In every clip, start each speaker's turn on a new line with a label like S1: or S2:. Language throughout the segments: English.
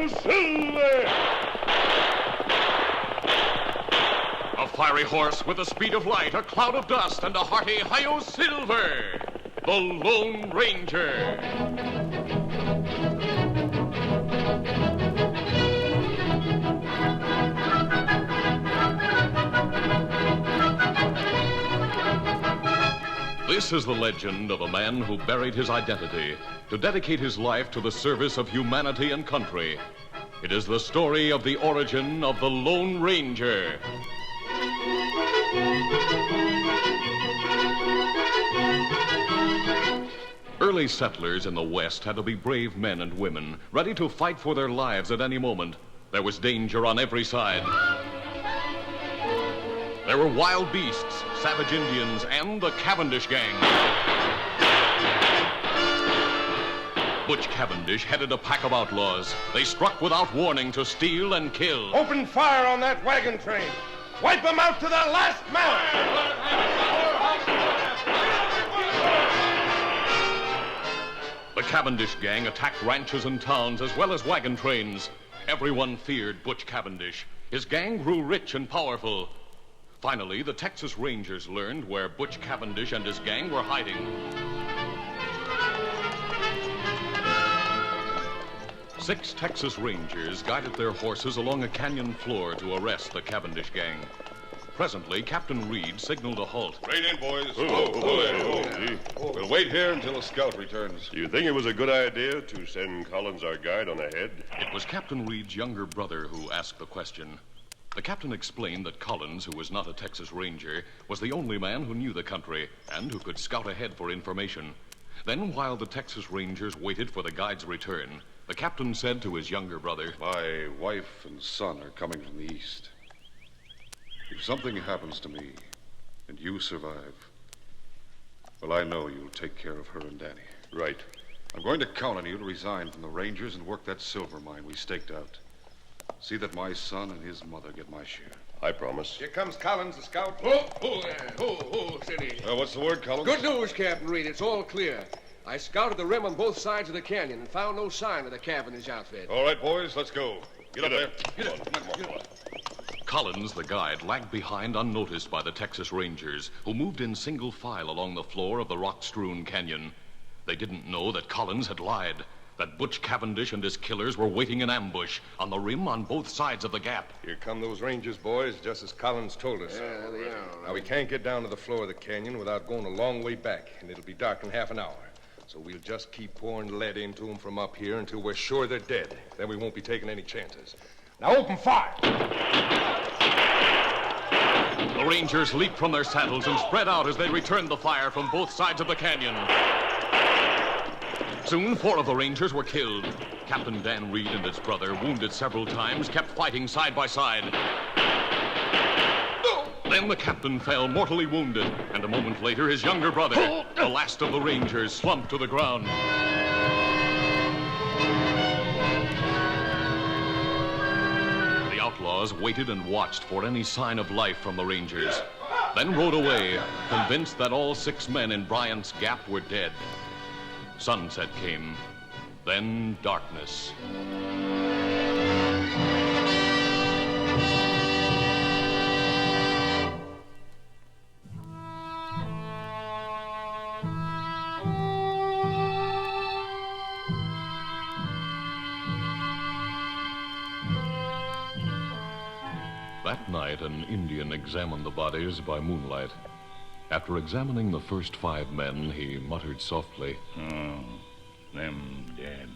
S1: Hi-yo, Silver!
S2: A fiery horse with the speed of light, a cloud of dust, and a hearty hi-yo, Silver! The Lone Ranger! This is the legend of a man who buried his identity to dedicate his life to the service of humanity and country. It is the story of the origin of the Lone Ranger. Early settlers in the West had to be brave men and women, ready to fight for their lives at any moment. There was danger on every side. There were wild beasts, savage Indians, and the Cavendish gang. Butch Cavendish headed a pack of outlaws. They struck without warning to steal and kill.
S1: Open fire on that wagon train. Wipe them out to the last man.
S2: The Cavendish gang attacked ranches and towns as well as wagon trains. Everyone feared Butch Cavendish. His gang grew rich and powerful. Finally, the Texas Rangers learned where Butch Cavendish and his gang were hiding. 6 Texas Rangers guided their horses along a canyon floor to arrest the Cavendish gang. Presently, Captain Reid signaled a halt.
S3: Right in, boys. We'll wait here until a scout returns.
S4: Do you think it was a good idea to send Collins, our guide, on ahead?
S2: It was Captain Reid's younger brother who asked the question. The captain explained that Collins, who was not a Texas Ranger, was the only man who knew the country and who could scout ahead for information. Then, while the Texas Rangers waited for the guide's return, the captain said to his younger brother,
S3: My wife and son are coming from the east. If something happens to me and you survive, well, I know you'll take care of her and Danny.
S4: Right.
S3: I'm going to count on you to resign from the Rangers and work that silver mine we staked out. See that my son and his mother get my share.
S4: I promise.
S1: Here comes Collins, the scout.
S5: Steady.
S3: What's the word, Collins?
S5: Good news, Captain Reid. It's all clear. I scouted the rim on both sides of the canyon and found no sign of the Cavendish outfit.
S3: All right, boys, let's go. Get up there.
S5: Get up.
S2: Collins, the guide, lagged behind unnoticed by the Texas Rangers, who moved in single file along the floor of the rock-strewn canyon. They didn't know that Collins had lied, that Butch Cavendish and his killers were waiting in ambush on the rim on both sides of the gap.
S1: Here come those Rangers, boys, just as Collins told us.
S5: Yeah, they are.
S1: Now, we can't get down to the floor of the canyon without going a long way back, and it'll be dark in half an hour. So we'll just keep pouring lead into them from up here until we're sure they're dead. Then we won't be taking any chances. Now open fire!
S2: The Rangers leaped from their saddles and spread out as they returned the fire from both sides of the canyon. Soon, 4 of the Rangers were killed. Captain Dan Reid and his brother, wounded several times, kept fighting side by side. Then the captain fell mortally wounded, and a moment later, his younger brother, the last of the Rangers, slumped to the ground. The outlaws waited and watched for any sign of life from the Rangers, then rode away, convinced that all 6 men in Bryant's Gap were dead. Sunset came, then darkness. That night, an Indian examined the bodies by moonlight. After examining the first 5 men, he muttered softly,
S6: Them dead.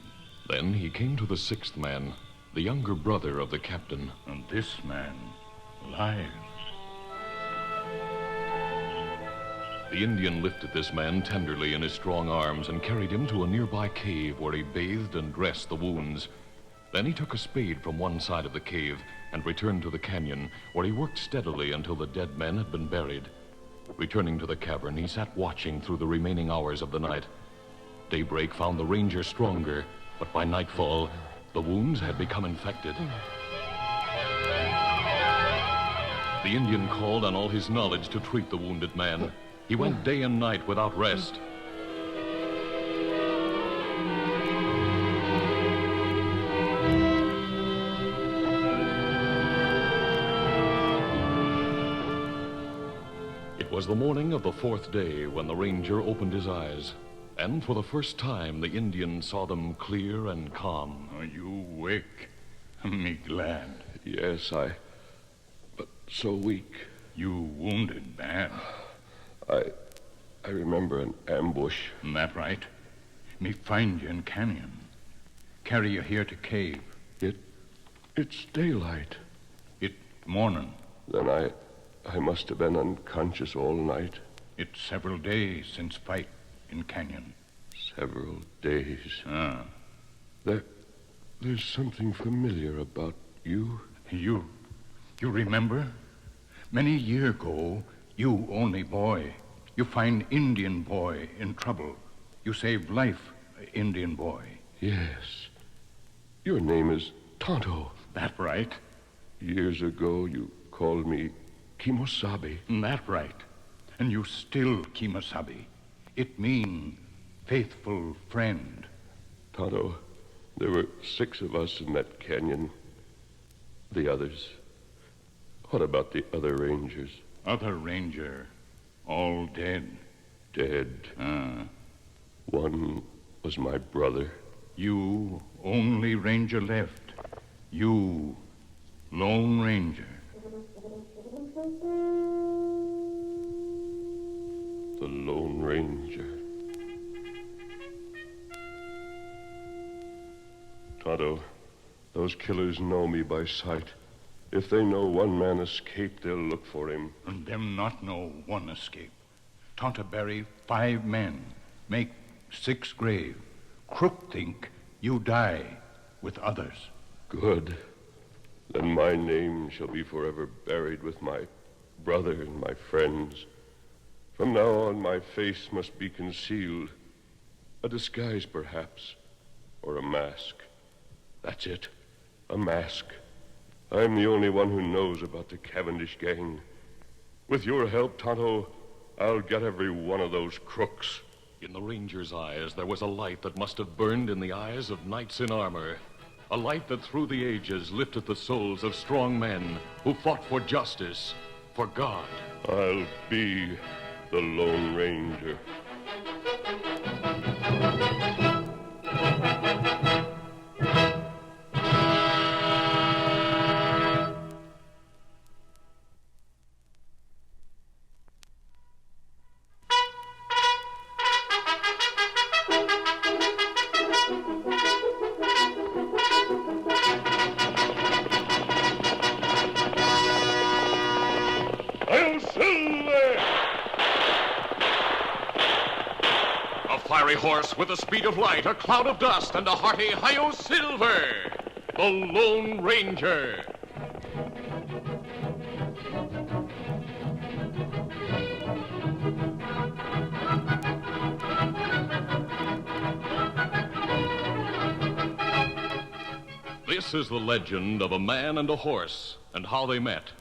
S2: Then he came to the 6th man, the younger brother of the captain.
S6: And this man lives.
S2: The Indian lifted this man tenderly in his strong arms and carried him to a nearby cave where he bathed and dressed the wounds. Then he took a spade from one side of the cave and returned to the canyon, where he worked steadily until the dead men had been buried. Returning to the cavern, he sat watching through the remaining hours of the night. Daybreak found the Rangers stronger, but by nightfall, the wounds had become infected. The Indian called on all his knowledge to treat the wounded man. He went day and night without rest. was the morning of the 4th day when the ranger opened his eyes. And for the first time, the Indian saw them clear and calm.
S6: Are you awake? Me glad.
S7: Yes, but so weak.
S6: You wounded bad.
S7: I remember an ambush.
S6: That right? Me find you in canyon. Carry you here to cave.
S7: It's daylight.
S6: It morning.
S7: Then I must have been unconscious all night.
S6: It's several days since fight in canyon.
S7: Several days.
S6: Ah.
S7: There's something familiar about you.
S6: You remember? Many year ago, you only boy. You find Indian boy in trouble. You save life, Indian boy.
S7: Yes. Your name is Tonto.
S6: That right?
S7: Years ago, you called me Kimosabe.
S6: That right. And you still Kimosabe. It mean faithful friend.
S7: Tonto, there were 6 of us in that canyon. The others. What about the other rangers?
S6: Other ranger, all dead.
S7: Dead. One was my brother.
S6: You only ranger left. You, Lone Ranger.
S7: The Lone Ranger. Tonto, those killers know me by sight. If they know one man escaped, they'll look for him.
S6: And them not know one escape. Tonto bury 5 men, make 6 grave. Crook think you die with others.
S7: Good. Then my name shall be forever buried with my brother and my friends. From now on, my face must be concealed. A disguise, perhaps, or a mask. That's it, a mask. I'm the only one who knows about the Cavendish gang. With your help, Tonto, I'll get every one of those crooks.
S2: In the ranger's eyes, there was a light that must have burned in the eyes of knights in armor. A light that through the ages lifted the souls of strong men who fought for justice, for God.
S7: I'll be the Lone Ranger.
S2: Horse with the speed of light, a cloud of dust, and a hearty hi-yo silver, the Lone Ranger. This is the legend of a man and a horse and how they met.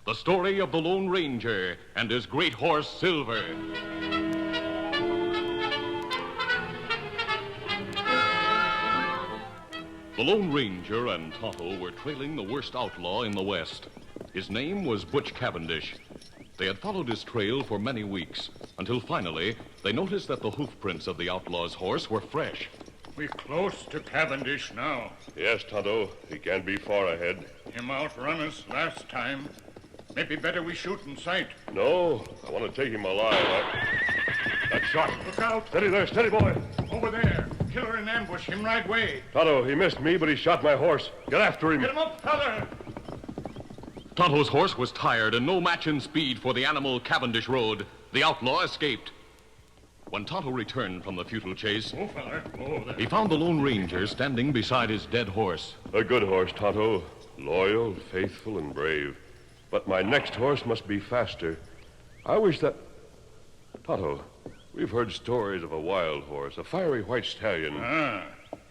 S2: The story of the Lone Ranger and his great horse, Silver. The Lone Ranger and Tonto were trailing the worst outlaw in the West. His name was Butch Cavendish. They had followed his trail for many weeks, until finally they noticed that the hoofprints of the outlaw's horse were fresh.
S6: We're close to Cavendish now.
S7: Yes, Tonto. He can't be far ahead.
S6: Him outrun us last time. Maybe better we shoot in sight.
S7: No, I want to take him alive. That shot.
S6: Look out.
S7: Steady there, steady, boy.
S6: Over there. Killer in ambush. Him right way.
S7: Tonto, he missed me, but he shot my horse. Get after him.
S6: Get him up, fella.
S2: Tonto's horse was tired and no match in speed for the animal Cavendish rode. The outlaw escaped. When Tonto returned from the futile chase,
S6: Oh, fella. Oh, there.
S2: he found the Lone Ranger standing beside his dead horse.
S7: A good horse, Tonto. Loyal, faithful, and brave. But my next horse must be faster. I wish that... Tonto, we've heard stories of a wild horse, a fiery white stallion.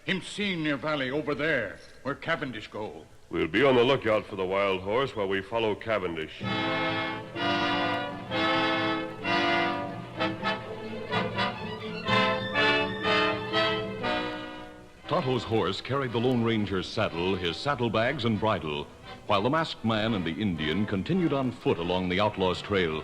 S6: Him seen near valley over there, where Cavendish go.
S7: We'll be on the lookout for the wild horse while we follow Cavendish.
S2: Tonto's horse carried the Lone Ranger's saddle, his saddlebags, and bridle, while the masked man and the Indian continued on foot along the outlaw's trail.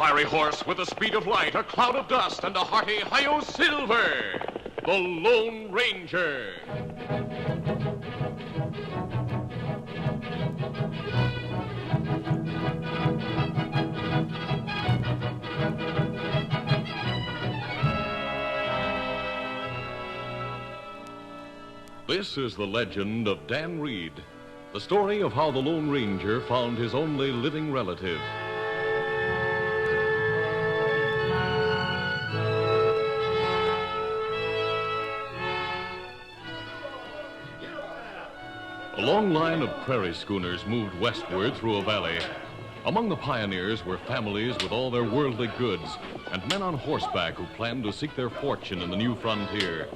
S2: fiery horse with the speed of light, a cloud of dust, and a hearty hi-yo Silver, the Lone Ranger. This is the legend of Dan Reid, the story of how the Lone Ranger found his only living relative. A long line of prairie schooners moved westward through a valley. Among the pioneers were families with all their worldly goods and men on horseback who planned to seek their fortune in the new frontier.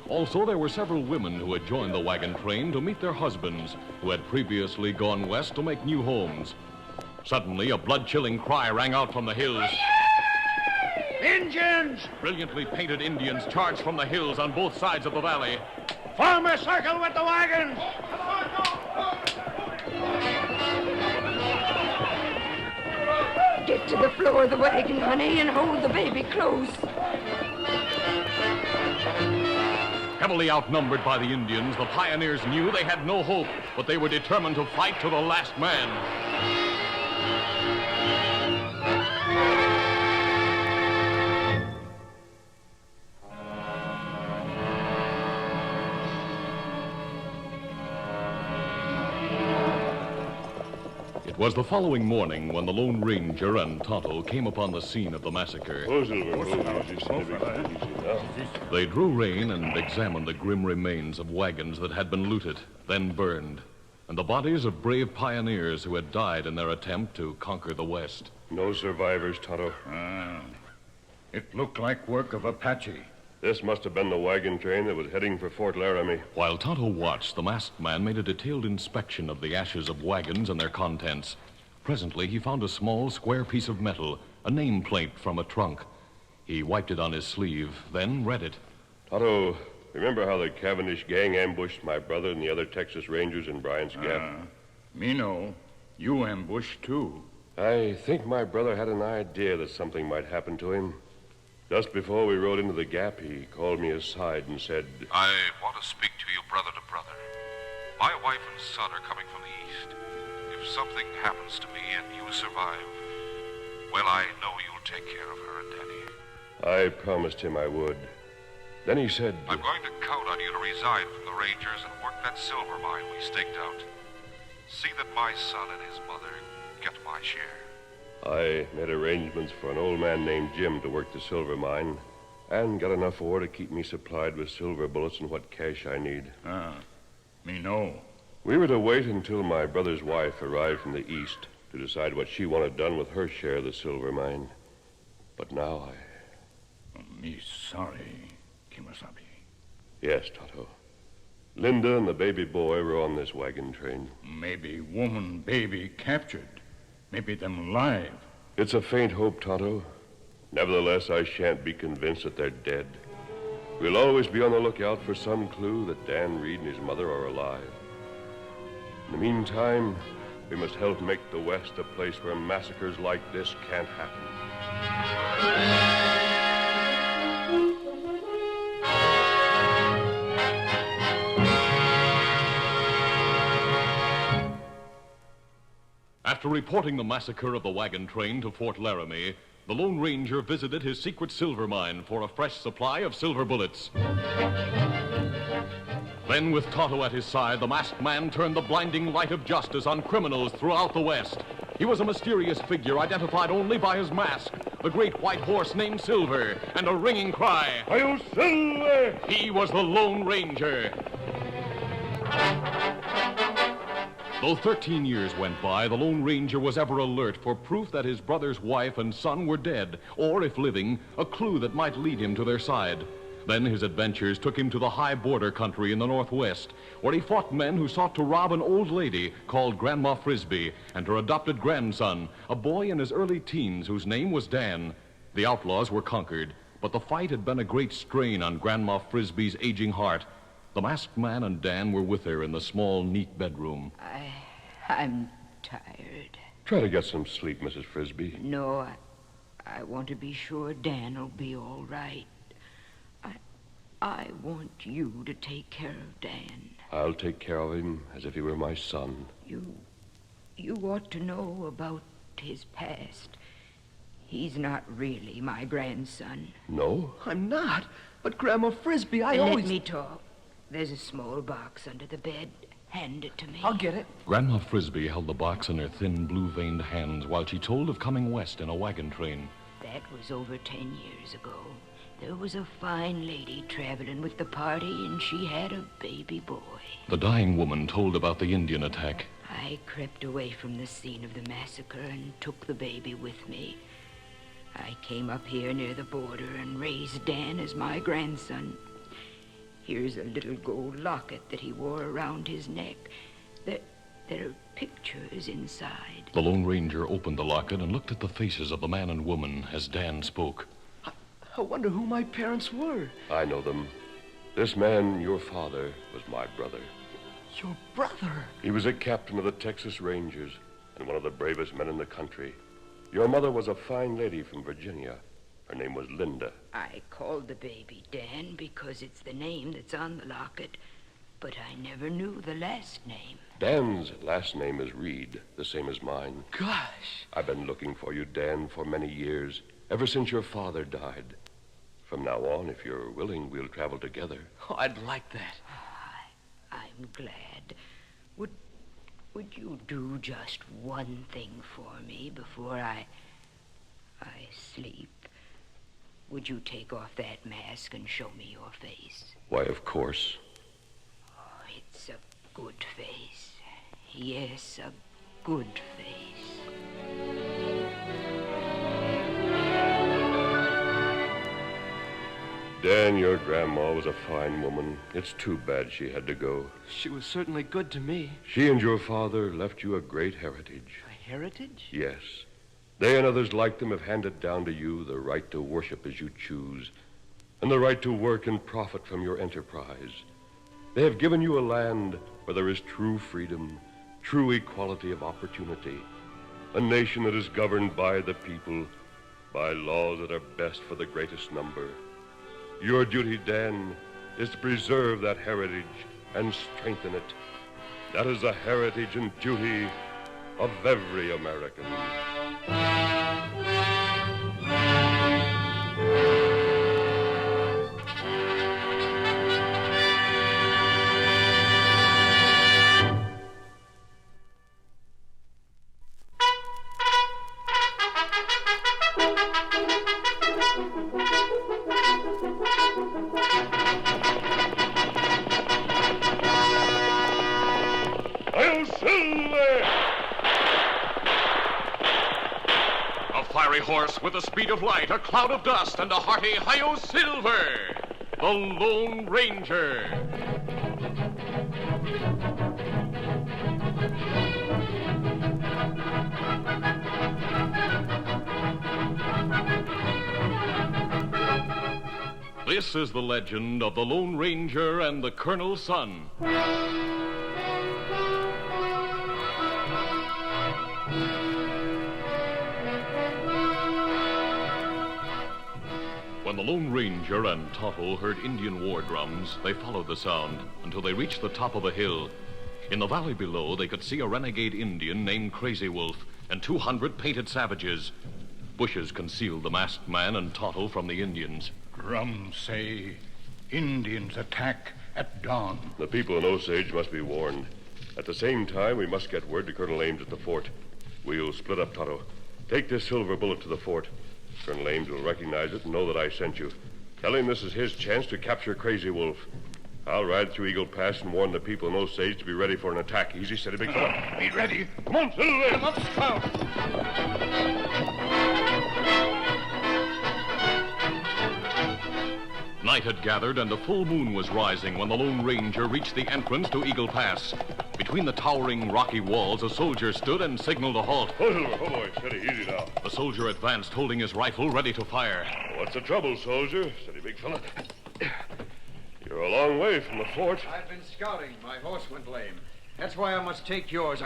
S2: Also, there were several women who had joined the wagon train to meet their husbands who had previously gone west to make new homes. Suddenly, a blood-chilling cry rang out from the hills.
S8: Indians!
S2: Brilliantly painted Indians charged from the hills on both sides of the valley.
S8: Form a circle with the wagons!
S9: Get to the floor of the wagon, honey, and hold the baby close.
S2: Heavily outnumbered by the Indians, the pioneers knew they had no hope, but they were determined to fight to the last man. It was the following morning when the Lone Ranger and Tonto came upon the scene of the massacre. They drew rein and examined the grim remains of wagons that had been looted, then burned, and the bodies of brave pioneers who had died in their attempt to conquer the West.
S7: No survivors, Tonto.
S6: It looked like work of Apache.
S7: This must have been the wagon train that was heading for Fort Laramie.
S2: While Tonto watched, the masked man made a detailed inspection of the ashes of wagons and their contents. Presently, he found a small, square piece of metal, a nameplate from a trunk. He wiped it on his sleeve, then read it.
S7: Tonto, remember how the Cavendish gang ambushed my brother and the other Texas Rangers in Bryant's Gap?
S6: Me know. You ambushed, too.
S7: I think my brother had an idea that something might happen to him. Just before we rode into the gap, he called me aside and said,
S10: I want to speak to you brother to brother. My wife and son are coming from the east. If something happens to me and you survive, well, I know you'll take care of her and Danny.
S7: I promised him I would. Then he said,
S10: I'm going to count on you to resign from the Rangers and work that silver mine we staked out. See that my son and his mother get my share.
S7: I made arrangements for an old man named Jim to work the silver mine and got enough ore to keep me supplied with silver bullets and what cash I need.
S6: Me know.
S7: We were to wait until my brother's wife arrived from the east to decide what she wanted done with her share of the silver mine. But now
S6: Me sorry, Kimasabi.
S7: Yes, Tonto. Linda and the baby boy were on this wagon train.
S6: Maybe woman, baby captured. Maybe them alive.
S7: It's a faint hope, Tonto. Nevertheless, I shan't be convinced that they're dead. We'll always be on the lookout for some clue that Dan Reid and his mother are alive. In the meantime, we must help make the West a place where massacres like this can't happen.
S2: After reporting the massacre of the wagon train to Fort Laramie, the Lone Ranger visited his secret silver mine for a fresh supply of silver bullets. Then, with Tonto at his side, the masked man turned the blinding light of justice on criminals throughout the West. He was a mysterious figure identified only by his mask, the great white horse named Silver, and a ringing cry,
S7: Hi-yo, Silver!
S2: He was the Lone Ranger. Though 13 years went by, the Lone Ranger was ever alert for proof that his brother's wife and son were dead, or, if living, a clue that might lead him to their side. Then his adventures took him to the high border country in the Northwest, where he fought men who sought to rob an old lady called Grandma Frisbee and her adopted grandson, a boy in his early teens whose name was Dan. The outlaws were conquered, but the fight had been a great strain on Grandma Frisbee's aging heart. The masked man and Dan were with her in the small, neat bedroom.
S9: I'm tired.
S7: Try to get some sleep, Mrs. Frisbee.
S9: No, I want to be sure Dan'll be all right. I want you to take care of Dan.
S7: I'll take care of him as if he were my son.
S9: You ought to know about his past. He's not really my grandson.
S7: No?
S5: I'm not. But Grandma Frisbee,
S9: Let me talk. There's a small box under the bed. Hand it to me.
S5: I'll get it.
S2: Grandma Frisbee held the box in her thin, blue-veined hands while she told of coming west in a wagon train.
S9: That was over 10 years ago. There was a fine lady traveling with the party, and she had a baby boy.
S2: The dying woman told about the Indian attack.
S9: I crept away from the scene of the massacre and took the baby with me. I came up here near the border and raised Dan as my grandson. Here's a little gold locket that he wore around his neck. There are pictures inside.
S2: The Lone Ranger opened the locket and looked at the faces of the man and woman as Dan spoke.
S5: I wonder who my parents were.
S7: I know them. This man, your father, was my brother.
S5: Your brother?
S7: He was a captain of the Texas Rangers and one of the bravest men in the country. Your mother was a fine lady from Virginia. Her name was Linda.
S9: I called the baby Dan because it's the name that's on the locket, but I never knew the last name.
S7: Dan's last name is Reid, the same as mine.
S5: Gosh.
S7: I've been looking for you, Dan, for many years, ever since your father died. From now on, if you're willing, we'll travel together.
S5: Oh, I'd like that.
S9: I'm glad. Would you do just one thing for me before I sleep? Would you take off that mask and show me your face?
S7: Why, of course.
S9: Oh, it's a good face. Yes, a good face.
S7: Dan, your grandma was a fine woman. It's too bad she had to go.
S5: She was certainly good to me.
S7: She and your father left you a great heritage.
S5: A heritage?
S7: Yes. They and others like them have handed down to you the right to worship as you choose, and the right to work and profit from your enterprise. They have given you a land where there is true freedom, true equality of opportunity, a nation that is governed by the people, by laws that are best for the greatest number. Your duty, Dan, is to preserve that heritage and strengthen it. That is the heritage and duty of every American.
S2: Horse with the speed of light, a cloud of dust, and a hearty Hi-Yo Silver, the Lone Ranger. This is the legend of the Lone Ranger and the Colonel's son. When the Lone Ranger and Tonto heard Indian war drums, they followed the sound until they reached the top of a hill. In the valley below, they could see a renegade Indian named Crazy Wolf and 200 painted savages. Bushes concealed the masked man and Tonto from the Indians.
S6: Drums say Indians attack at dawn.
S7: The people in Osage must be warned. At the same time, we must get word to Colonel Ames at the fort. We'll split up, Tonto. Take this silver bullet to the fort. Colonel Ames will recognize it and know that I sent you. Tell him this is his chance to capture Crazy Wolf. I'll ride through Eagle Pass and warn the people in Osage to be ready for an attack. Easy, steady, big fella.
S6: Be ready. Come on, Silver. Come up, Scout.
S2: Night had gathered and a full moon was rising when the Lone Ranger reached the entrance to Eagle Pass. Between the towering rocky walls, a soldier stood and signaled a halt.
S7: Oh, Silver, oh, boy, steady, easy now.
S2: The soldier advanced, holding his rifle ready to fire.
S7: What's the trouble, soldier? Steady, big fella. You're a long way from the fort.
S8: I've been scouting. My horse went lame. That's why I must take yours.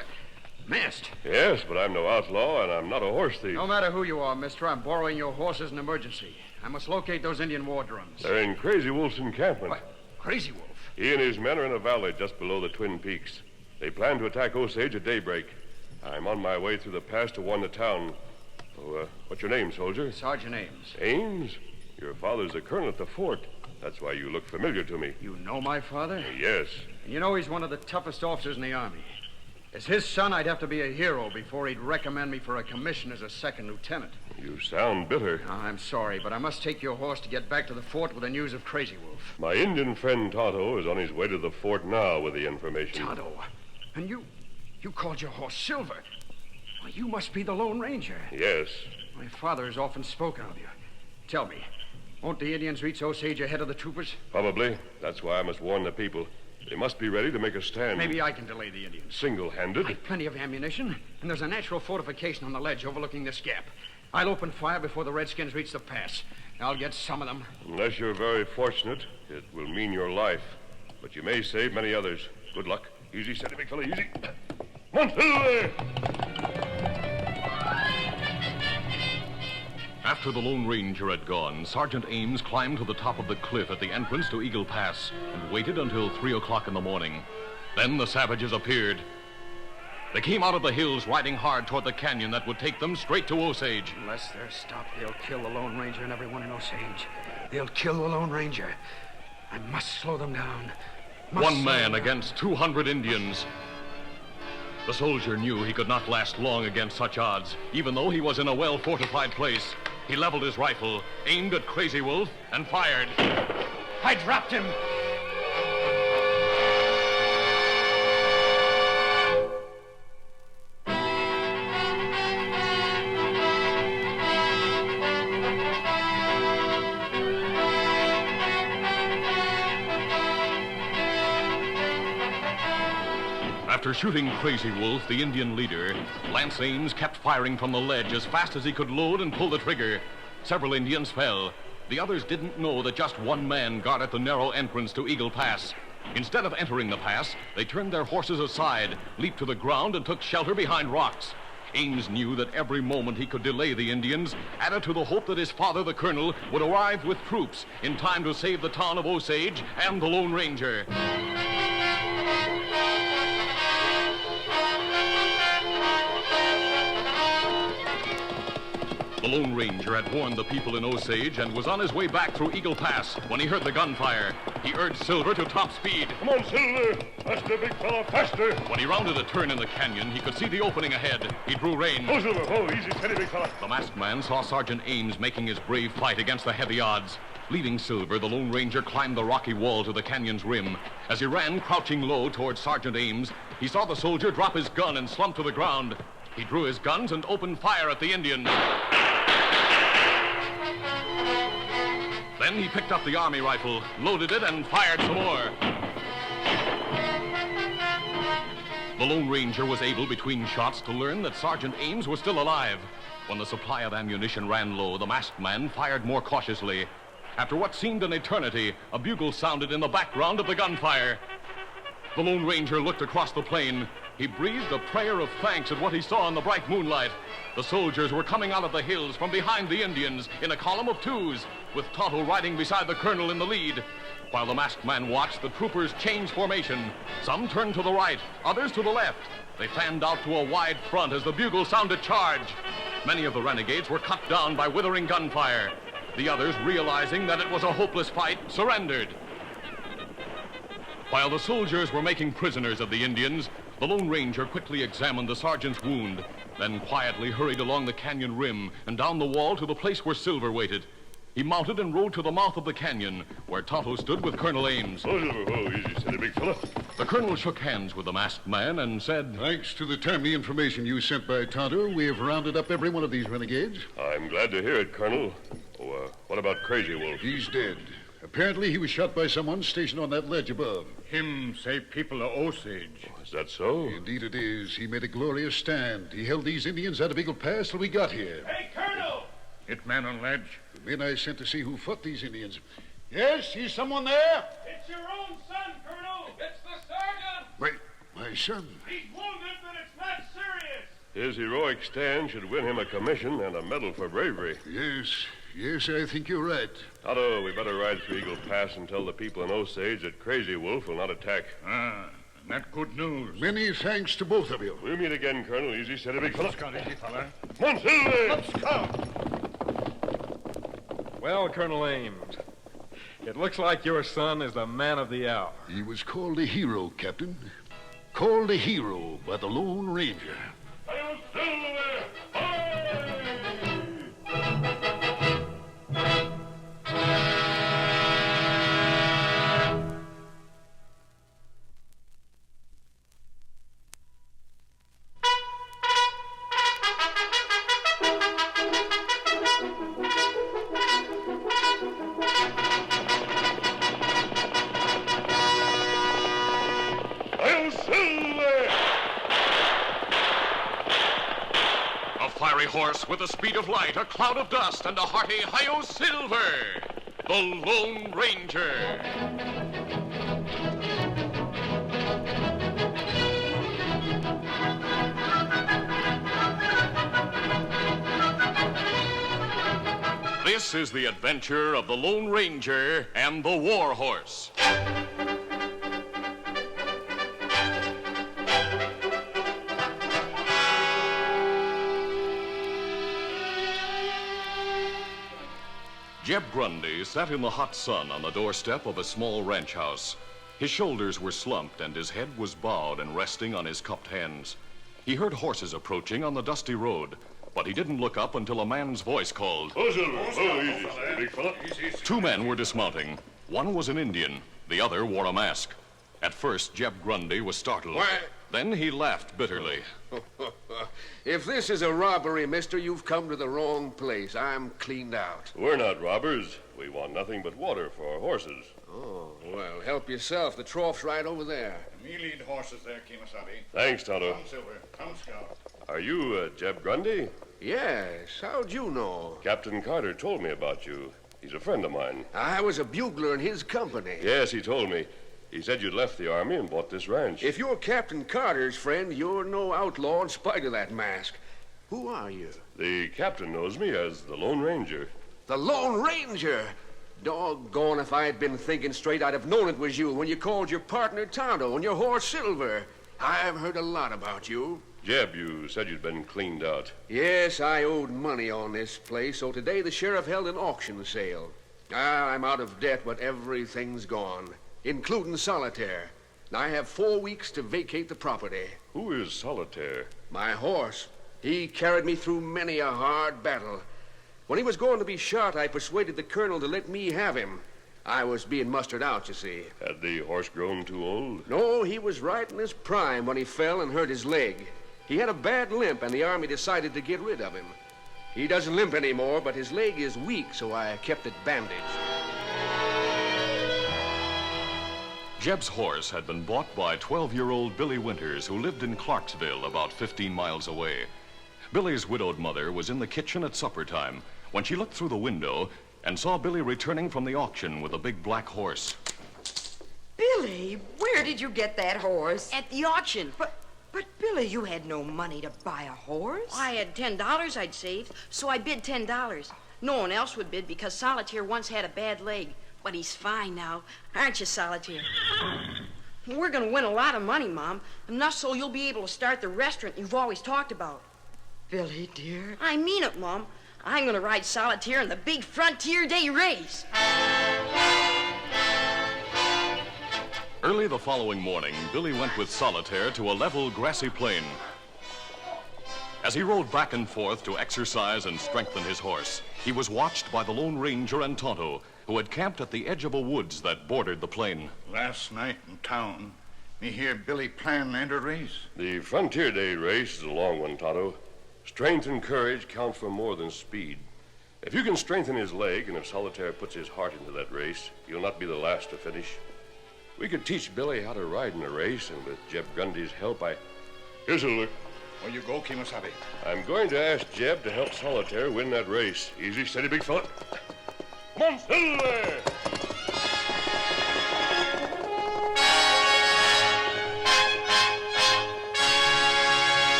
S11: Masked?
S7: Yes, but I'm no outlaw, and I'm not a horse thief.
S11: No matter who you are, mister, I'm borrowing your horse as an emergency. I must locate those Indian war drums.
S7: They're in Crazy Wolf's encampment.
S11: What? Crazy Wolf?
S7: He and his men are in a valley just below the Twin Peaks. They plan to attack Osage at daybreak. I'm on my way through the pass to warn the town. Oh, what's your name, soldier?
S11: Sergeant Ames.
S7: Ames? Your father's a colonel at the fort. That's why you look familiar to me.
S11: You know my father?
S7: Yes.
S11: And you know he's one of the toughest officers in the Army. As his son, I'd have to be a hero before he'd recommend me for a commission as a second lieutenant.
S7: You sound bitter.
S11: I'm sorry, but I must take your horse to get back to the fort with the news of Crazy Wolf.
S7: My Indian friend Tonto is on his way to the fort now with the information.
S11: Tonto? And you called your horse Silver? Well, you must be the Lone Ranger.
S7: Yes.
S11: My father has often spoken of you. Tell me, won't the Indians reach Osage ahead of the troopers?
S7: Probably. That's why I must warn the people. They must be ready to make a stand.
S11: Maybe I can delay the Indians.
S7: Single-handed?
S11: I've plenty of ammunition, and there's a natural fortification on the ledge overlooking this gap. I'll open fire before the Redskins reach the pass. I'll get some of them.
S7: Unless you're very fortunate, it will mean your life. But you may save many others. Good luck. Easy, steady, big fella, easy. Come on, Silver!
S2: After the Lone Ranger had gone, Sergeant Ames climbed to the top of the cliff at the entrance to Eagle Pass and waited until 3 o'clock in the morning. Then the savages appeared. They came out of the hills riding hard toward the canyon that would take them straight to Osage.
S11: Unless they're stopped, they'll kill the Lone Ranger and everyone in Osage. They'll kill the Lone Ranger. I must slow them down.
S2: One man against 200 Indians. The soldier knew he could not last long against such odds, even though he was in a well-fortified place. He leveled his rifle, aimed at Crazy Wolf, and fired.
S11: I dropped him!
S2: After shooting Crazy Wolf, the Indian leader, Lance Ames kept firing from the ledge as fast as he could load and pull the trigger. Several Indians fell. The others didn't know that just one man guarded the narrow entrance to Eagle Pass. Instead of entering the pass, they turned their horses aside, leaped to the ground, and took shelter behind rocks. Ames knew that every moment he could delay the Indians added to the hope that his father, the colonel, would arrive with troops in time to save the town of Osage and the Lone Ranger. The Lone Ranger had warned the people in Osage and was on his way back through Eagle Pass when he heard the gunfire. He urged Silver to top speed.
S7: Come on, Silver! Faster, big fella, faster!
S2: When he rounded a turn in the canyon, he could see the opening ahead. He drew rein.
S7: Oh, Silver, oh, easy, steady, big fella.
S2: The masked man saw Sergeant Ames making his brave fight against the heavy odds. Leaving Silver, the Lone Ranger climbed the rocky wall to the canyon's rim. As he ran, crouching low towards Sergeant Ames, he saw the soldier drop his gun and slump to the ground. He drew his guns and opened fire at the Indians. Then he picked up the army rifle, loaded it, and fired some more. The Lone Ranger was able, between shots, to learn that Sergeant Ames was still alive. When the supply of ammunition ran low, the masked man fired more cautiously. After what seemed an eternity, a bugle sounded in the background of the gunfire. The Lone Ranger looked across the plain. He breathed a prayer of thanks at what he saw in the bright moonlight. The soldiers were coming out of the hills from behind the Indians in a column of twos, with Tonto riding beside the colonel in the lead. While the masked man watched, the troopers changed formation. Some turned to the right, others to the left. They fanned out to a wide front as the bugle sounded charge. Many of the renegades were cut down by withering gunfire. The others, realizing that it was a hopeless fight, surrendered. While the soldiers were making prisoners of the Indians, the Lone Ranger quickly examined the sergeant's wound, then quietly hurried along the canyon rim and down the wall to the place where Silver waited. He mounted and rode to the mouth of the canyon, where Tonto stood with Colonel Ames.
S7: Oh, Silver, oh, easy, steady, big fella.
S2: The colonel shook hands with the masked man and said,
S12: "Thanks to the timely information you sent by Tonto, we have rounded up every one of these renegades."
S7: I'm glad to hear it, Colonel. Oh, what about Crazy Wolf?
S12: He's dead. Apparently, he was shot by someone stationed on that ledge above.
S6: Him save people of Osage.
S7: Is that so?
S12: Indeed it is. He made a glorious stand. He held these Indians out of Eagle Pass till we got here.
S8: Hey, Colonel!
S6: It man on ledge?
S12: The men I sent to see who fought these Indians. Yes, is someone there?
S8: It's your own son, Colonel! It's the sergeant!
S12: My son?
S8: He's wounded, but it's not serious.
S4: His heroic stand should win him a commission and a medal for bravery.
S12: Yes, I think you're right.
S4: Otto, we better ride through Eagle Pass and tell the people in Osage that Crazy Wolf will not attack.
S6: That good news.
S12: Many thanks to both of you.
S4: We'll meet again, Colonel. Easy, steady, big fella.
S6: Easy, fella.
S4: Come on, Silver!
S6: Let's go.
S13: Well, Colonel Ames, it looks like your son is the man of the hour.
S12: He was called a hero, Captain. Called a hero by the Lone Ranger.
S2: Horse with the speed of light, a cloud of dust, and a hearty Hi-Yo Silver, the Lone Ranger. This is the adventure of the Lone Ranger and the War Horse. Jeb Grundy sat in the hot sun on the doorstep of a small ranch house. His shoulders were slumped and his head was bowed and resting on his cupped hands. He heard horses approaching on the dusty road, but he didn't look up until a man's voice called.
S4: Oh, Silver. Oh, easy, big fella.
S2: Two men were dismounting. One was an Indian. The other wore a mask. At first, Jeb Grundy was startled.
S5: Why?
S2: Then he laughed bitterly.
S5: If this is a robbery, mister, you've come to the wrong place. I'm cleaned out.
S4: We're not robbers. We want nothing but water for our horses.
S5: Oh, well, help yourself. The trough's right over there.
S6: Me lead horses there, Kimasabi.
S4: Thanks, Tonto.
S6: Come, Silver. Come, Scout.
S4: Are you Jeb Grundy?
S5: Yes. How'd you know?
S4: Captain Carter told me about you. He's a friend of mine.
S5: I was a bugler in his company.
S4: Yes, he told me. He said you'd left the army and bought this ranch.
S5: If you're Captain Carter's friend, you're no outlaw in spite of that mask. Who are you?
S4: The captain knows me as the Lone Ranger.
S5: The Lone Ranger? Doggone, if I had been thinking straight, I'd have known it was you when you called your partner Tonto and your horse Silver. I've heard a lot about you.
S4: Jeb, you said you'd been cleaned out.
S5: Yes, I owed money on this place, so today the sheriff held an auction sale. I'm out of debt, but everything's gone, including Solitaire. I have 4 weeks to vacate the property.
S4: Who is Solitaire?
S5: My horse. He carried me through many a hard battle. When he was going to be shot, I persuaded the colonel to let me have him. I was being mustered out, you see.
S4: Had the horse grown too old?
S5: No, he was right in his prime when he fell and hurt his leg. He had a bad limp, and the army decided to get rid of him. He doesn't limp anymore, but his leg is weak, so I kept it bandaged.
S2: Jeb's horse had been bought by 12-year-old Billy Winters, who lived in Clarksville, about 15 miles away. Billy's widowed mother was in the kitchen at supper time when she looked through the window and saw Billy returning from the auction with a big black horse.
S14: Billy, where did you get that horse?
S15: At the auction.
S14: But Billy, you had no money to buy a horse.
S15: I had $10 I'd saved, so I bid $10. No one else would bid because Solitaire once had a bad leg. But he's fine now. Aren't you, Solitaire? We're going to win a lot of money, Mom. Enough so you'll be able to start the restaurant you've always talked about.
S14: Billy, dear.
S15: I mean it, Mom. I'm going to ride Solitaire in the big Frontier Day race.
S2: Early the following morning, Billy went with Solitaire to a level, grassy plain. As he rode back and forth to exercise and strengthen his horse, he was watched by the Lone Ranger and Tonto, who had camped at the edge of a woods that bordered the plain.
S6: Last night in town, me hear Billy plan enter race.
S4: The Frontier Day race is a long one, Tonto. Strength and courage count for more than speed. If you can strengthen his leg, and if Solitaire puts his heart into that race, he'll not be the last to finish. We could teach Billy how to ride in a race, and with Jeb Grundy's help, Here's a look.
S6: Where you go, Kimasabi?
S4: I'm going to ask Jeb to help Solitaire win that race. Easy, steady, big fella. Come on, Silver!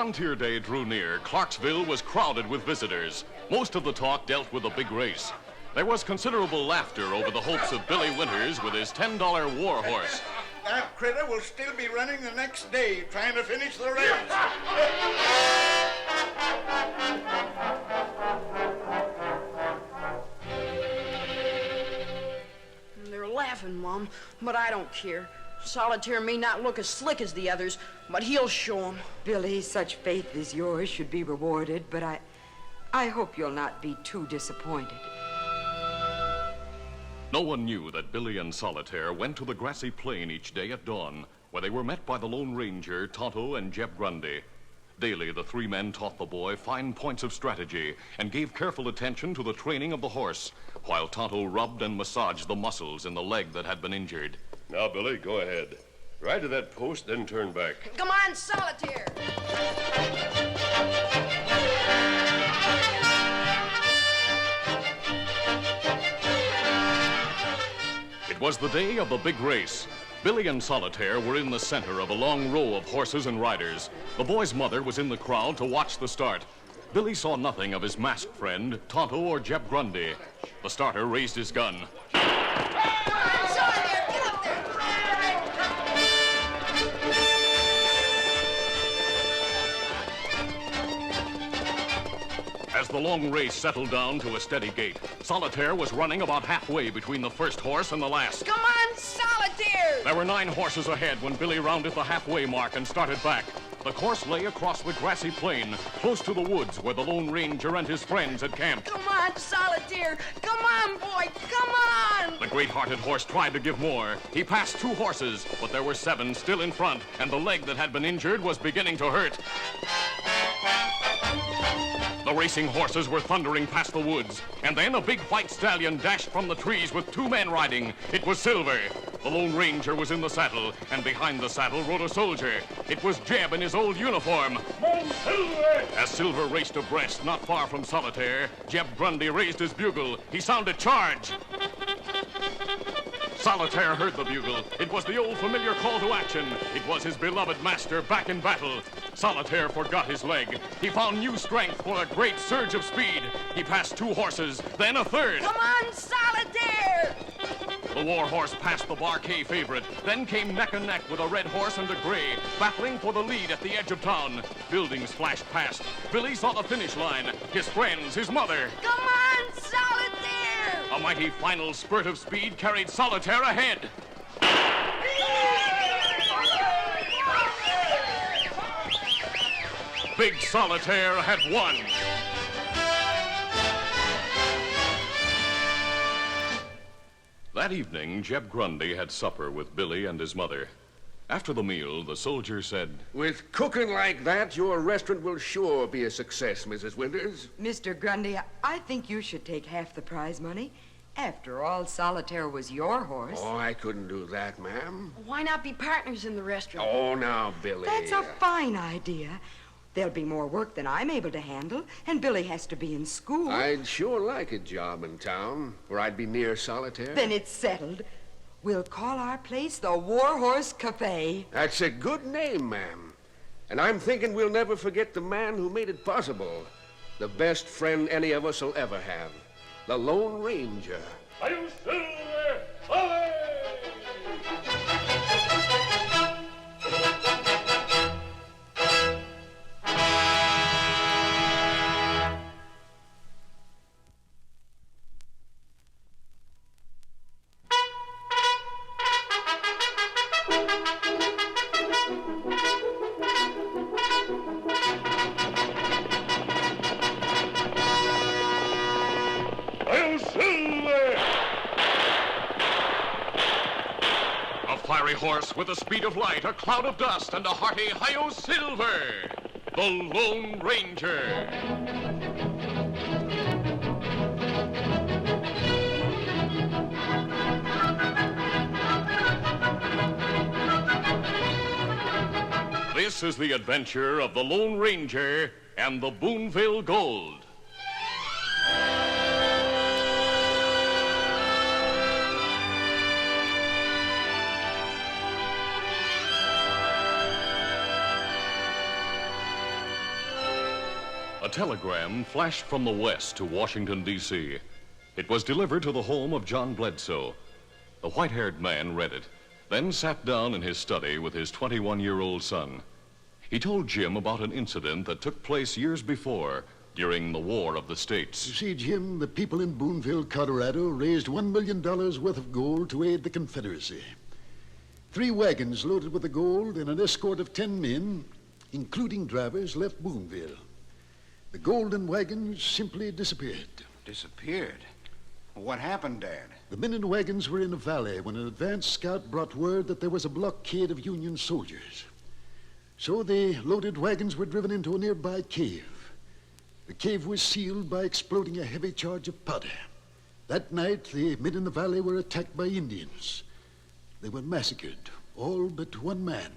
S2: Frontier Day drew near, Clarksville was crowded with visitors. Most of the talk dealt with the big race. There was considerable laughter over the hopes of Billy Winters with his $10 war horse.
S8: That critter will still be running the next day, trying to finish the race.
S15: They're laughing, Mom, but I don't care. Solitaire may not look as slick as the others, but he'll show 'em.
S9: Billy, such faith as yours should be rewarded, but I hope you'll not be too disappointed.
S2: No one knew that Billy and Solitaire went to the grassy plain each day at dawn, where they were met by the Lone Ranger, Tonto, and Jeb Grundy. Daily, the three men taught the boy fine points of strategy and gave careful attention to the training of the horse, while Tonto rubbed and massaged the muscles in the leg that had been injured.
S4: Now, Billy, go ahead. Ride to that post, then turn back.
S15: Come on, Solitaire.
S2: It was the day of the big race. Billy and Solitaire were in the center of a long row of horses and riders. The boy's mother was in the crowd to watch the start. Billy saw nothing of his masked friend, Tonto or Jeb Grundy. The starter raised his gun.
S15: Solitaire, get up there.
S2: As the long race settled down to a steady gait, Solitaire was running about halfway between the first horse and the last.
S15: Come on, Solitaire.
S2: There were 9 horses ahead when Billy rounded the halfway mark and started back. The course lay across the grassy plain, close to the woods where the Lone Ranger and his friends had camped.
S15: Come on, Solitaire. Come on, boy. Come on.
S2: The great-hearted horse tried to give more. He passed 2 horses, but there were 7 still in front, and the leg that had been injured was beginning to hurt. The racing horses were thundering past the woods, and then a big white stallion dashed from the trees with 2 men riding. It was Silver. The Lone Ranger was in the saddle, and behind the saddle rode a soldier. It was Jeb in his old uniform.
S8: Silver!
S2: As Silver raced abreast, not far from Solitaire, Jeb Grundy raised his bugle. He sounded charge. Solitaire heard the bugle. It was the old familiar call to action. It was his beloved master back in battle. Solitaire forgot his leg. He found new strength for a great surge of speed. He passed 2 horses, then a third.
S15: Come on, Solitaire.
S2: The war horse passed the Barquet favorite, then came neck and neck with a red horse and a gray, battling for the lead at the edge of town. Buildings flashed past. Billy saw the finish line. His friends, his mother.
S15: Come on, Solitaire.
S2: A mighty final spurt of speed carried Solitaire ahead. Big Solitaire had won. That evening, Jeb Grundy had supper with Billy and his mother. After the meal, the soldier said,
S5: "With cooking like that, your restaurant will sure be a success, Mrs. Winters."
S9: Mr. Grundy, I think you should take half the prize money. After all, Solitaire was your horse.
S5: Oh, I couldn't do that, ma'am.
S15: Why not be partners in the restaurant?
S5: Oh, now, Billy.
S9: That's a fine idea. There'll be more work than I'm able to handle, and Billy has to be in school.
S5: I'd sure like a job in town where I'd be near Solitaire.
S9: Then it's settled. We'll call our place the War Horse Cafe.
S5: That's a good name, ma'am. And I'm thinking we'll never forget the man who made it possible. The best friend any of us will ever have. The Lone Ranger.
S8: Are you Silver? Away!
S2: Horse with the speed of light, a cloud of dust, and a hearty "Hi-yo, Silver!" The Lone Ranger. This is the adventure of the Lone Ranger and the Booneville Gold. telegram flashed from the west to Washington, D.C. It was delivered to the home of John Bledsoe. The white-haired man read it, then sat down in his study with his 21-year-old son. He told Jim about an incident that took place years before, during the War of the States.
S12: You see, Jim, the people in Booneville, Colorado, raised $1 million worth of gold to aid the Confederacy. 3 wagons loaded with the gold and an escort of 10 men, including drivers, left Booneville. The golden wagons simply disappeared.
S16: Disappeared? What happened, Dad?
S12: The men in the wagons were in a valley when an advance scout brought word that there was a blockade of Union soldiers. So the loaded wagons were driven into a nearby cave. The cave was sealed by exploding a heavy charge of powder. That night, the men in the valley were attacked by Indians. They were massacred, all but one man.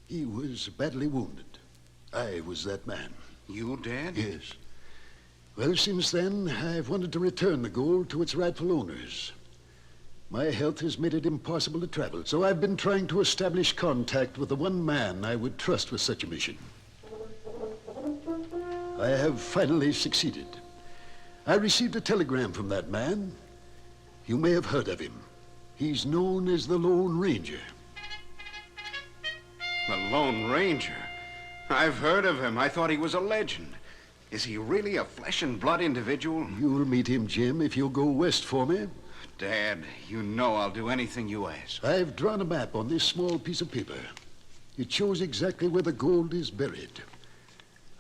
S12: He was badly wounded. I was that man.
S16: You, Dad?
S12: Yes. Well, since then, I've wanted to return the gold to its rightful owners. My health has made it impossible to travel, so I've been trying to establish contact with the one man I would trust with such a mission. I have finally succeeded. I received a telegram from that man. You may have heard of him. He's known as the Lone Ranger.
S16: The Lone Ranger? I've heard of him. I thought he was a legend. Is he really a flesh and blood individual?
S12: You'll meet him, Jim, if you'll go west for me.
S16: Dad, you know I'll do anything you ask.
S12: I've drawn a map on this small piece of paper. It shows exactly where the gold is buried.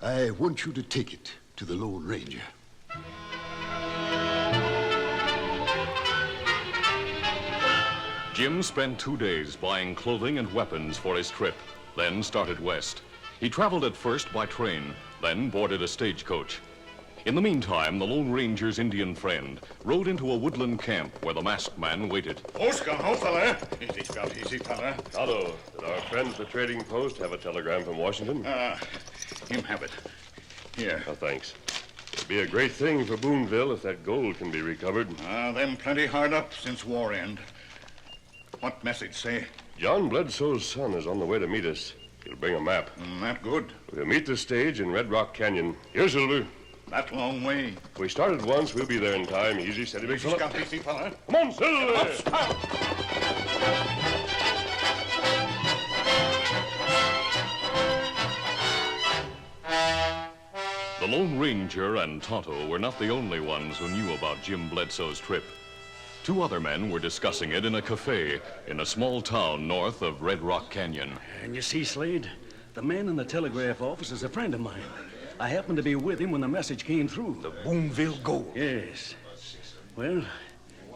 S12: I want you to take it to the Lone Ranger.
S2: Jim spent 2 days buying clothing and weapons for his trip, then started west. He traveled at first by train, then boarded a stagecoach. In the meantime, the Lone Ranger's Indian friend rode into a woodland camp where the masked man waited.
S17: Oh, Scout, oh, fella. Easy, Scout, easy, fella.
S4: Tonto, did our friends at the trading post have a telegram from Washington?
S17: Him have it. Here.
S4: Oh, thanks. It'd be a great thing for Booneville if that gold can be recovered.
S17: Them plenty hard up since war end. What message say?
S4: John Bledsoe's son is on the way to meet us. He'll bring a map.
S17: That good.
S4: We'll meet the stage in Red Rock Canyon. Here, Silver.
S17: That long way.
S4: If we start at once, we'll be there in time. Easy, steady, big fella.
S17: Scout, easy, fella.
S4: Come on, Silver!
S17: Up, Scout!
S2: The Lone Ranger and Tonto were not the only ones who knew about Jim Bledsoe's trip. 2 other men were discussing it in a cafe in a small town north of Red Rock Canyon.
S18: And you see, Slade, the man in the telegraph office is a friend of mine. I happened to be with him when the message came through.
S19: The Booneville gold.
S18: Yes. Well,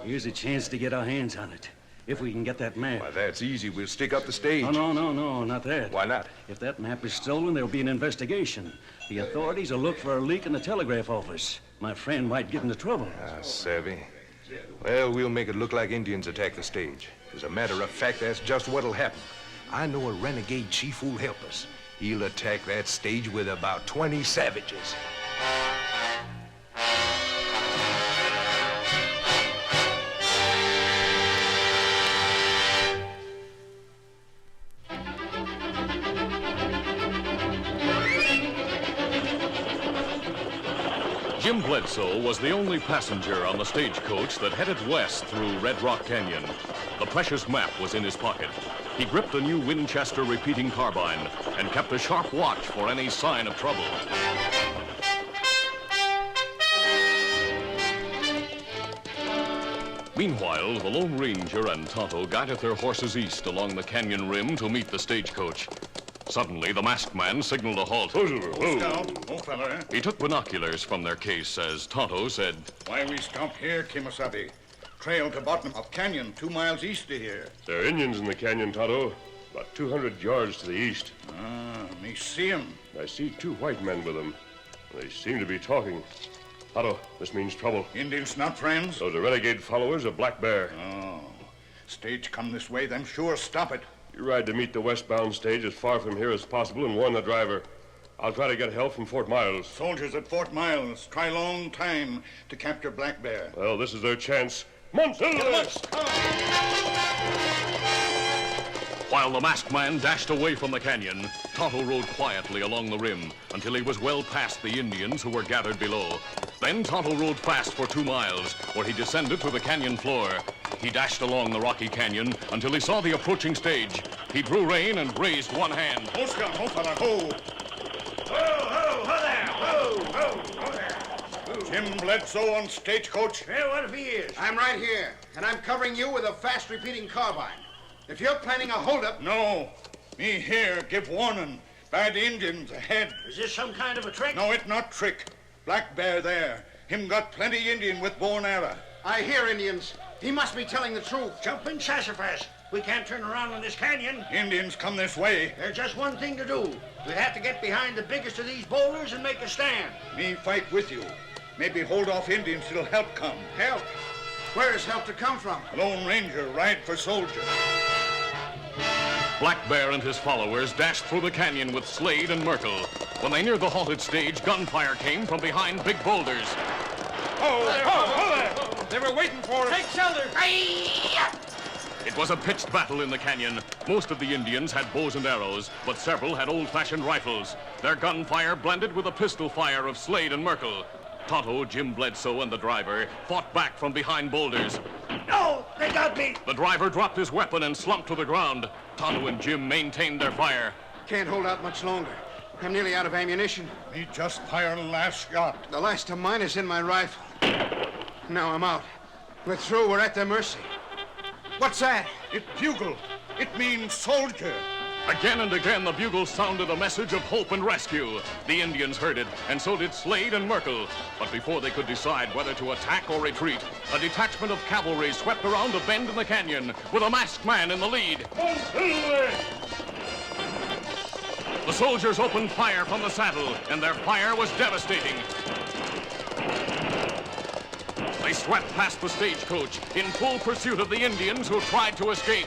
S18: here's a chance to get our hands on it. If we can get that map.
S19: Why, that's easy. We'll stick up the stage.
S18: No, not that.
S19: Why not?
S18: If that map is stolen, there'll be an investigation. The authorities will look for a leak in the telegraph office. My friend might get into trouble.
S19: Savvy. Well, we'll make it look like Indians attacked the stage. As a matter of fact, that's just what'll happen. I know a renegade chief who'll help us. He'll attack that stage with about 20 savages.
S2: Jim Bledsoe was the only passenger on the stagecoach that headed west through Red Rock Canyon. The precious map was in his pocket. He gripped a new Winchester repeating carbine and kept a sharp watch for any sign of trouble. Meanwhile, the Lone Ranger and Tonto guided their horses east along the canyon rim to meet the stagecoach. Suddenly, the masked man signaled a halt.
S17: Oh, fella.
S2: He took binoculars from their case as Tonto said,
S17: Why we stop here, Kimasabi? Trail to bottom of canyon 2 miles east of here.
S4: There are Indians in the canyon, Tonto. About 200 yards to the east.
S17: Me see 'em.
S4: I see 2 white men with them. They seem to be talking. Tonto, this means trouble.
S17: Indians not friends?
S4: Those are renegade followers of Black Bear.
S17: Oh. Stage come this way, them sure stop it.
S4: You ride to meet the westbound stage as far from here as possible and warn the driver. I'll try to get help from Fort Miles.
S17: Soldiers at Fort Miles try long time to capture Black Bear.
S4: Well, this is their chance. Monsilver!
S2: While the masked man dashed away from the canyon, Tonto rode quietly along the rim until he was well past the Indians who were gathered below. Then Tonto rode fast for 2 miles, where he descended to the canyon floor. He dashed along the rocky canyon until he saw the approaching stage. He drew rein and raised one hand.
S17: Ho, Scout, ho, fella, ho!
S20: Ho there! Ho there!
S17: Jim Bledsoe on stagecoach?
S20: Well, what if he is?
S16: I'm right here, and I'm covering you with a fast-repeating carbine. If you're planning a holdup...
S17: No. Me here give warning. Bad Indians ahead.
S20: Is this some kind of a trick?
S17: No, it not trick. Black Bear there. Him got plenty Indian with bow and arrow.
S16: I hear Indians. He must be telling the truth.
S20: Jumping sassafras. We can't turn around in this canyon.
S17: Indians come this way.
S20: There's just one thing to do. We have to get behind the biggest of these boulders and make a stand.
S17: Me fight with you. Maybe hold off Indians till help come.
S16: Help? Where is help to come from?
S17: Lone Ranger ride for soldier.
S2: Black Bear and his followers dashed through the canyon with Slade and Merkel. When they neared the halted stage, gunfire came from behind big boulders.
S20: Ho there!
S13: They were waiting for us.
S20: Take shelter!
S2: It was a pitched battle in the canyon. Most of the Indians had bows and arrows, but several had old-fashioned rifles. Their gunfire blended with the pistol fire of Slade and Merkel. Tonto, Jim Bledsoe, and the driver fought back from behind boulders.
S20: No! They got me!
S2: The driver dropped his weapon and slumped to the ground. Tonto and Jim maintained their fire.
S16: Can't hold out much longer. I'm nearly out of ammunition.
S17: Me just fire last shot.
S16: The last of mine is in my rifle. Now I'm out. We're through. We're at their mercy. What's that?
S17: It bugle. It means soldier.
S2: Again and again, the bugle sounded a message of hope and rescue. The Indians heard it, and so did Slade and Merkel. But before they could decide whether to attack or retreat, a detachment of cavalry swept around a bend in the canyon with a masked man in the lead. The soldiers opened fire from the saddle, and their fire was devastating. They swept past the stagecoach in full pursuit of the Indians who tried to escape.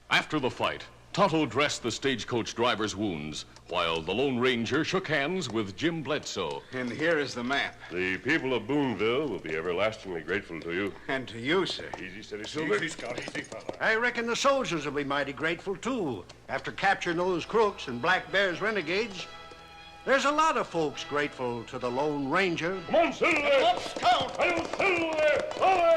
S2: After the fight, Tonto dressed the stagecoach driver's wounds, while the Lone Ranger shook hands with Jim Bledsoe.
S16: And here is the map.
S4: The people of Booneville will be everlastingly grateful to you.
S16: And to you, sir.
S4: Easy, steady, Silver.
S17: Easy, Scout. Easy, fella.
S20: I reckon the soldiers will be mighty grateful, too. After capturing those crooks and Black Bear's renegades, there's a lot of folks grateful to the Lone Ranger.
S4: Come on, Silver!
S17: Up, Scout!
S4: Silver!